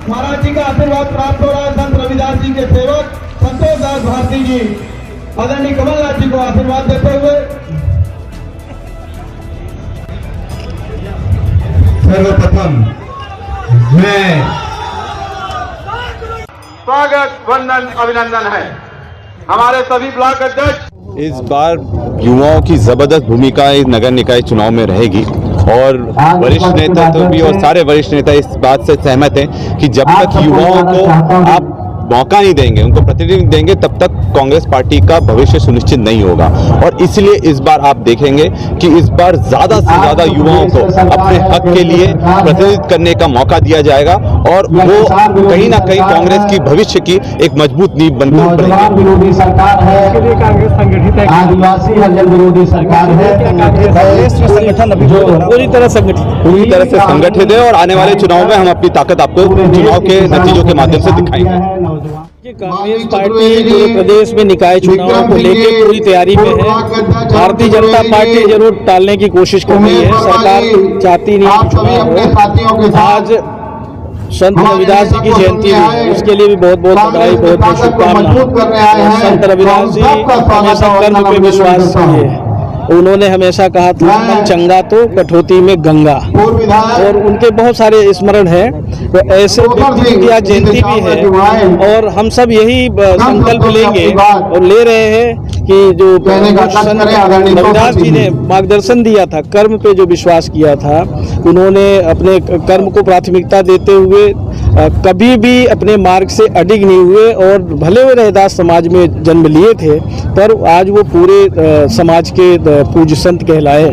महाराज जी का आशीर्वाद प्राप्त हो रहा है। संत रविदास जी के सेवक संतोष दास भारती जी आदरणीय कमलनाथ जी को आशीर्वाद देते हुए सर्वप्रथम मैं स्वागत वंदन अभिनंदन है हमारे सभी ब्लॉक अध्यक्ष। इस बार युवाओं की जबरदस्त भूमिका इस नगर निकाय चुनाव में रहेगी और वरिष्ठ नेता तो भी और सारे वरिष्ठ नेता इस बात से सहमत हैं कि जब तक युवाओं को आप मौका नहीं देंगे, उनको प्रतिनिधित्व देंगे, तब तक कांग्रेस पार्टी का भविष्य सुनिश्चित नहीं होगा। और इसलिए इस बार आप देखेंगे कि इस बार ज्यादा से ज्यादा युवाओं को अपने हक के लिए प्रतिनिधित्व करने का मौका दिया जाएगा और वो कहीं ना कहीं कांग्रेस की भविष्य की एक मजबूत नींव बनकर उभरेंगे। विरोधी सरकार है, कांग्रेस संगठित है, आदिवासी हरिजन विरोधी सरकार है, कांग्रेस संगठन अभी पूरी तरह से संगठित है और आने वाले चुनाव में हम अपनी ताकत आपको चुनाव के नतीजों के माध्यम से दिखाएंगे। कांग्रेस पार्टी पूरे प्रदेश में निकाय चुनाव को लेकर पूरी तैयारी में है। भारतीय जनता पार्टी जरूर टालने की कोशिश कर रही है, सरकार चाहती नहीं चुनाव हो। आज संत रविदास जी की जयंती है, उसके लिए भी बहुत बहुत बधाई, बहुत बहुत शुभकामनाएं। संत रविदास जी हमेशा कर्म पे विश्वास किए, उन्होंने हमेशा कहा था मन चंगा तो कठौती में गंगा, और उनके बहुत सारे स्मरण हैं। तो ऐसे व्यक्ति की आज जयंती भी है और हम सब यही संकल्प लेंगे और ले रहे हैं कि जो संत रविदास जी ने मार्गदर्शन दिया था, कर्म पे जो विश्वास किया था, उन्होंने अपने कर्म को प्राथमिकता देते हुए कभी भी अपने मार्ग से अडिग नहीं हुए और भले वे रैदास समाज में जन्म लिए थे, पर आज वो पूरे समाज के पूज्य संत कहलाए।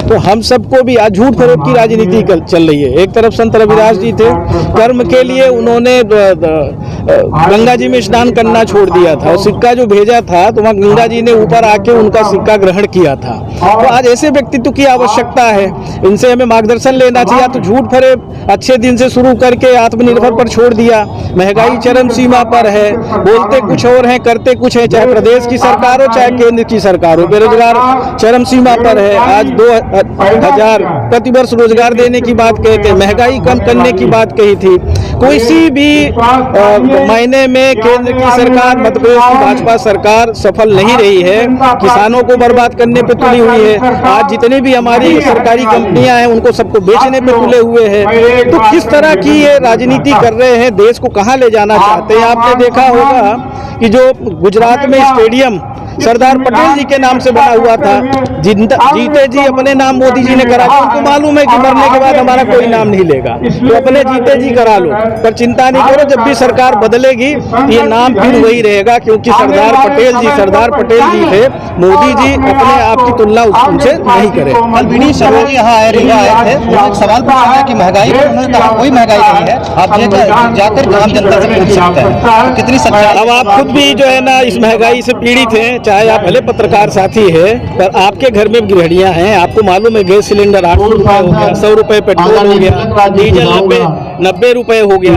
तो हम सबको भी आज झूठ फरोख की राजनीति चल रही है। एक तरफ संत रविदास जी थे, कर्म के लिए उन्होंने गंगा जी में स्नान करना छोड़ दिया था और सिक्का जो भेजा था तो वहाँ गंगा जी ने ऊपर आके उनका सिक्का ग्रहण किया था। तो आज ऐसे व्यक्तित्व की आवश्यकता है, इनसे हमें मार्गदर्शन लेना चाहिए। तो झूठ फरे अच्छे दिन से शुरू करके आत्मनिर्भर पर छोड़ दिया, महंगाई चरम सीमा पर है, बोलते कुछ और हैं करते कुछ हैं, चाहे प्रदेश की सरकार हो चाहे केंद्र की सरकार हो, बेरोजगार चरम सीमा पर है। आज 2000 प्रतिवर्ष रोजगार देने की बात कहते, महंगाई कम करने की बात कही थी। किसी भी महीने में केंद्र की सरकार, मध्य प्रदेश की भाजपा सरकार सफल नहीं रही है, किसानों को बर्बाद करने पे तुली हुई है। आज जितनी भी हमारी सरकारी कंपनियां हैं उनको सबको बेचने पे तुले हुए हैं। तो किस तरह की ये राजनीति कर रहे हैं, देश को कहां ले जाना चाहते हैं। आपने देखा होगा कि जो गुजरात में स्टेडियम सरदार पटेल जी के नाम से बना हुआ था, जीते जी अपने नाम मोदी जी ने करा लो। उनको मालूम है कि मरने के बाद हमारा कोई नाम नहीं लेगा, तो अपने जीते जी करा लो, पर चिंता नहीं करो, जब भी सरकार बदलेगी ये नाम फिर वही रहेगा, क्योंकि सरदार पटेल जी थे। मोदी जी अपने आप की तुलना उनसे नहीं करे। विनीत शर्मा जी यहाँ आए थे, एक सवाल पूछा कि महंगाई, उन्होंने कहा कोई महंगाई नहीं है, आप जाकर आम जनता से पूछ सकते हैं कितनी सच्चाई। अब आप खुद भी जो है ना इस महंगाई से पीड़ित हैं, चाहे आप भले पत्रकार साथी है, पर आपके घर में गृहणियां हैं, आपको मालूम है गैस सिलेंडर 800 रुपए हो गया, 100 रुपए पेट्रोल हो गया, डीजल 90 रुपए हो गया।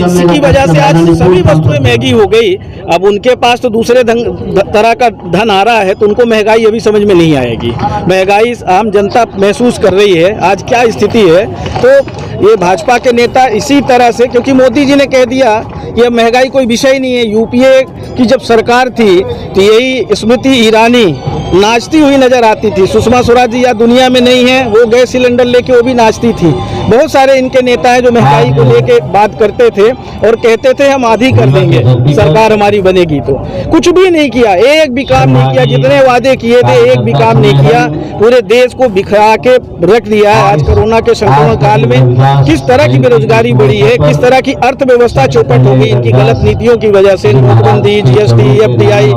इसकी वजह से आज सभी वस्तुएं महंगी हो गई। अब उनके पास तो दूसरे तरह का धन आ रहा है, तो उनको महंगाई अभी समझ में नहीं आएगी। महंगाई आम जनता महसूस कर रही है। आज क्या स्थिति है, तो ये भाजपा के नेता इसी तरह से, क्योंकि मोदी जी ने कह दिया कि अब महंगाई कोई विषय नहीं है। यूपीए की जब सरकार थी तो यही स्मृति ईरानी नाचती हुई नजर आती थी। सुषमा स्वराज जी या दुनिया में नहीं है, वो गैस सिलेंडर लेके वो भी नाचती थी। बहुत सारे इनके नेता हैं जो महंगाई को लेके बात करते थे और कहते थे हम आधी कर देंगे सरकार हमारी बनेगी, तो कुछ भी नहीं किया, एक भी काम नहीं किया। जितने वादे किए थे एक भी काम नहीं किया, पूरे देश को बिखरा के रख दिया है। आज कोरोना के संक्रमण काल में किस तरह की बेरोजगारी बढ़ी है, किस तरह की अर्थव्यवस्था चौपट हो गई इनकी गलत नीतियों की वजह से। नोटबंदी, जीएसटी, एफडीआई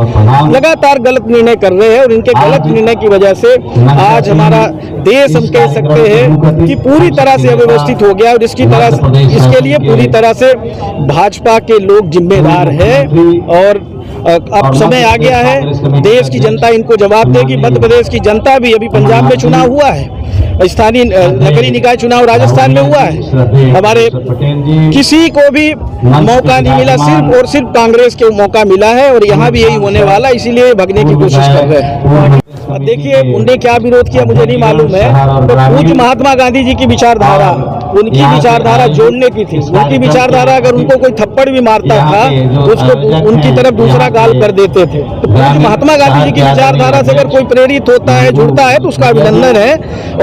लगातार गलत निर्णय कर रहे हैं और इनके गलत निर्णय की वजह से आज हमारा देश हम कह सकते हैं कि पूरी तरह से अव्यवस्थित हो गया। और इसके लिए पूरी तरह से भाजपा के लोग जिम्मेदार है और अब समय आ गया है, देश की जनता इनको जवाब देगी। मध्य प्रदेश की जनता भी, अभी पंजाब में चुनाव हुआ है, स्थानीय नगरीय निकाय चुनाव राजस्थान में हुआ है, हमारे किसी को भी मौका नहीं मिला, सिर्फ और सिर्फ कांग्रेस को मौका मिला है और यहाँ भी यही होने वाला, इसीलिए भगने की कोशिश कर रहे हैं। देखिए उनने क्या विरोध किया मुझे नहीं मालूम है, तो पूज्य महात्मा गांधी जी की विचारधारा उनकी विचारधारा जोड़ने की थी। उनकी विचारधारा अगर उनको कोई थप्पड़ भी मारता था उसको उनकी तरफ दूसरा गाल कर देते थे। तो महात्मा गांधी जी की विचारधारा से अगर कोई प्रेरित होता है, जुड़ता है, तो उसका अभिनंदन है।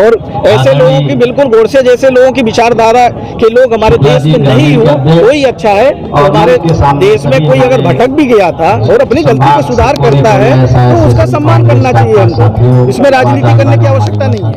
और ऐसे लोगों की, बिल्कुल गोडसे जैसे लोगों की विचारधारा के लोग हमारे देश में नहीं हो, वही अच्छा है। तो हमारे देश में कोई अगर भटक भी गया था और अपनी गलती को सुधार करता है तो उसका सम्मान करना चाहिए हमको। इसमें राजनीति करने की आवश्यकता नहीं है।